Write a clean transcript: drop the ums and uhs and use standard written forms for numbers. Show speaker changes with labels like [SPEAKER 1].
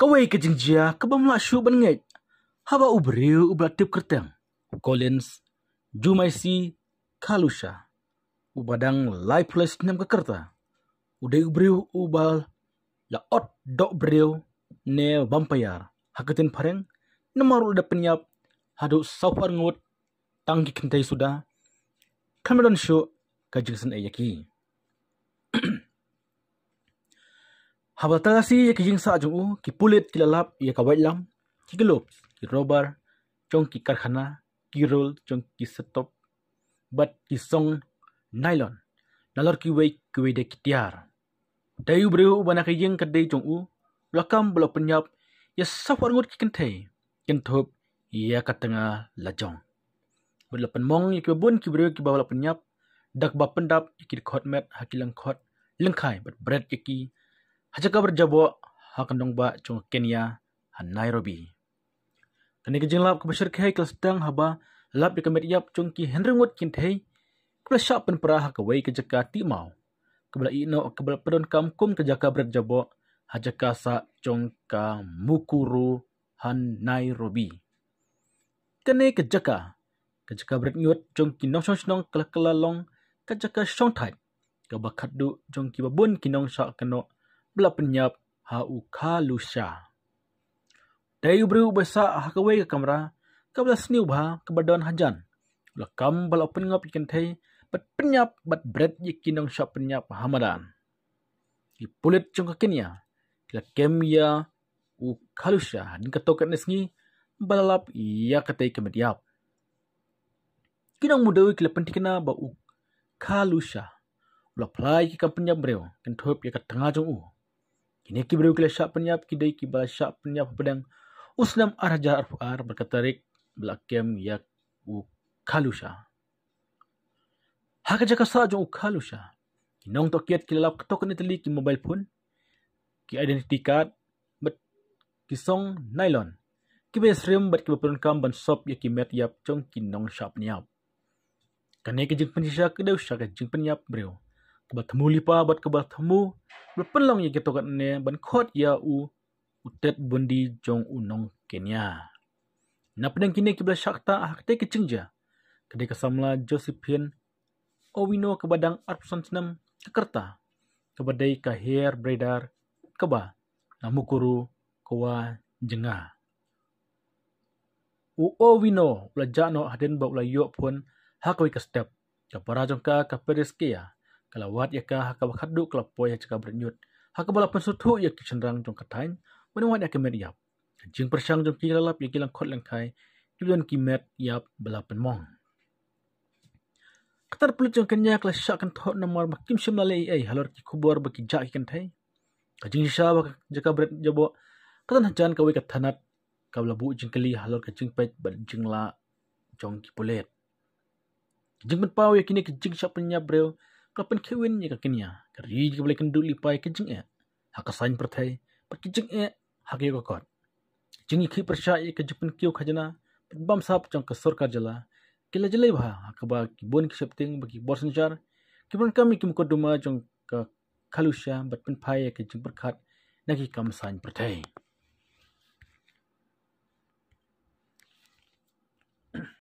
[SPEAKER 1] Kawai ke jingjia ke bamla shu ban ngej. Haba ubriu ubla tip kerteng. Collins, Jumaisi, Kalusha. Ubadang lifeless nem ke kerta. Udai ubriu ubal la ot dok briu ne vampire. Haketin pareng nemar udah penyap hadu saupar ngut tangki kentai sudah. Cameron shu kajingsen ayaki. Habal tagasi ya kijing sa ajung ki pulit ki lalap ya ka lam ki gelop ki robar chong ki karkhana ki roll chong ki stop bat ki song nylon nalor ki wei de ki tiar dayu breu bana kijing ka dei chong lakam blo penyap ya safar ngut ki kentai kenthop ya ka tengah lajong blo penmong ya ki bun ki breu ki bawla penyap dak ba pendap ki khot met hakilang khot lengkai bat bread ki Hajaka berjabo hakandong ba chung Kenya han Nairobi. Kani ke jinglap ke besar ke kelas dang haba lap de kamet yap chung ki henrengut kin thei. Kebla syap pen pra ha ke wei ke jaka ti mau. Kebla ino kebla pedon kamkum ke jaka berjabo hajaka sa chung ka Mukuru han Nairobi. Kani ke jaka bernyut chung ki nong nong kala long ke jaka shong thai. Ke bakat du chung ki babun ki nong sha keno bela penyap hau Kalusha. Dayu beriu besa hakawai ke kamera, kabla sniu bah ke badon hajan. Bela kam bala penyap ikan thai, bat penyap bat bread yikinong syap penyap Hamadan. Ki pulit chung ke Kenya, kila kemia Kalusha, din katokat nesngi, balalap ya katai kemediap. Kinong mudawi kila pentikena ba Kalusha. Bela plai ki kam penyap beriu, kentup ya kat tengah jong Kini ki beriu kila syak penyap kidai ki bala syak penyap pedang usnam araja arfuar berkatarik belakem yak Kalusha. Haka jaka sa jong Kalusha. Kinong tokiat kila lap ketok ni teli ki mobile phone ki identity card bet kisong nylon. Ki besrem bet ki bapun kam ban sop ya ki met yap jong kinong syak penyap. Kani ki jing penyisya ke dau syak jing penyap beriu. Kebat temu lipa bat kebat temu berpenlong ya kita kat ne ban khot ya utet bundi jong unong Kenya. Na pedang kini kibla syakta hakte kecingja. Kedai kesamla Josephine Owino kebadang arpsan senam kekerta. Kebadai ka hair braidar keba namukuru kawa jenga. Owino ula jano haden ba ula yok pun hakawi ka step. Kapara jong ka pereskia. Kalawat ya ka hakabakat du kelapoy ya cakap bernyut. Hakabala pensutu ya ki cenderang jong katain. Wanawat ya kemet yap. Jing persyang jong ki lalap ya kilang kot lengkai. Kibuan ki met yap bala penmong. Ketar pelut jong Kenya kelas syak kan thot namar makim syamlalai halor ki kubur baki jak ikan thai. Kajing sya bak jaka berat jabo. Katan hajan kawai katanat. Kabla bu jing keli halor kajing pet bat jing la jong ki pulet. Jing penpau ya kini kajing syak penyap breu. Kapan kewin ya Kenya. Kari jika boleh kenduk lipai kejing hakasain pertai. Pat kejing haki kokot. Jing iki persya ya kejepen kiu khajana. Pat bam sap jong kesur karjala. Kila jelai bah hakaba kibun kisepting bagi bor senjar. Kibun kami kimkoduma jong ke Kalusha bat penpai ya kejing berkat. Naki kam sain pertai.